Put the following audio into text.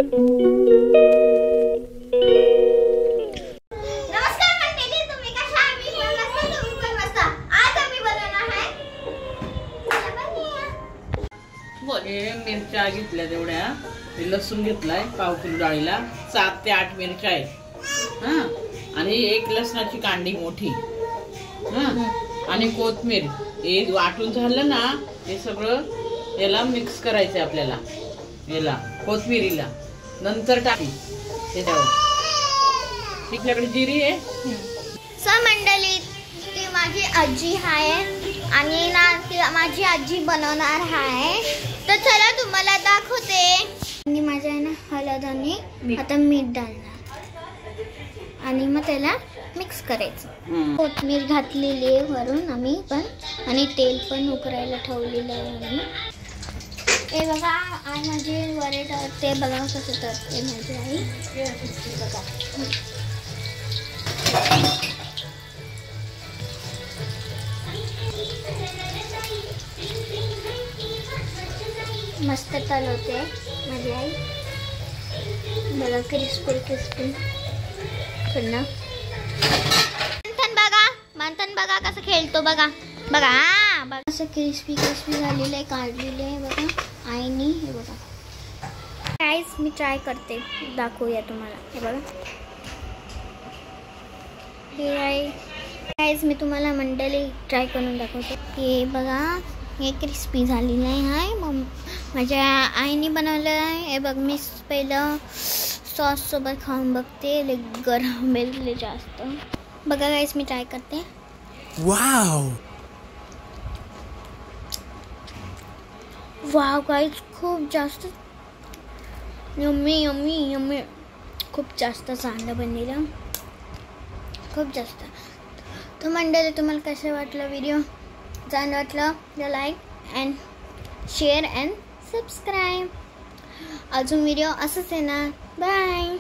मंडळी, तुम्ही कशा आहात? मी पण मस्त, तुम्ही पण मस्त. आज आम्ही बनवणार आहे मिरच्या घेतल्या तेवढ्या, लसूण घेतलाय पाव किलो डाळीला, 7 ते 8 मिरच्या आहेत हा, आणि 1 लसणाची कांडी मोठी हा, आणि कोथिंबीर. हे वाटून झालं ना, हे सगळं याला मिक्स करायचं आपल्याला, याला कोथिंबीरीला नंतर टाकी त्याच्यावर. तिच्याकडे जिरी आहे. मंडळी, ती माझी आजी आहे आणि ना ती माझी आजी बनवणार आहे. तर चला तुम्हाला दाखवते. आणि माझ्या आहे ना हळद आणि आता मीठ डालणार आणि मग त्याला मिक्स करायचं. कोथिंबीर घातलेली आहे वरून आम्ही पण, आणि तेल पण उकरायला ठेवलेलं आहे आम्ही. हे बघा आई माझी वरे ते बघा कसं करते माझी आई. बघा मस्त तळवते माझी आई. बघा क्रिस्पी क्रिस्पी पुन्हा. मंथन बघा कसं खेळतो. बघा बघा हा बघा असं क्रिस्पी क्रिस्पी झालेलं आहे, काढलेलं आहे बघा आईनी. हे बघा गाईस, मी ट्राय करते, दाखवूया तुम्हाला. हे बघा हे आहे गाईस, मी तुम्हाला मंडळी ट्राय करून दाखवते. हे बघा हे क्रिस्पी झालेलं आहे. मग माझ्या आईने बनवलं आहे. हे बघ, मी पहिलं सॉस सोबत खाऊन बघते, गरम बेलले जास्त. बघा गाईस, मी ट्राय करते. वाव वाव गाईस, खूप जास्त यम्मी यम्मी यम्मी, खूप जास्त चांगलं बनलेलं, खूप जास्त. तर मंडळी, तुम्हाला कसं वाटलं व्हिडिओ? छान वाटलं तर like and share and subscribe. अजून व्हिडिओ असंच आहे ना. बाय.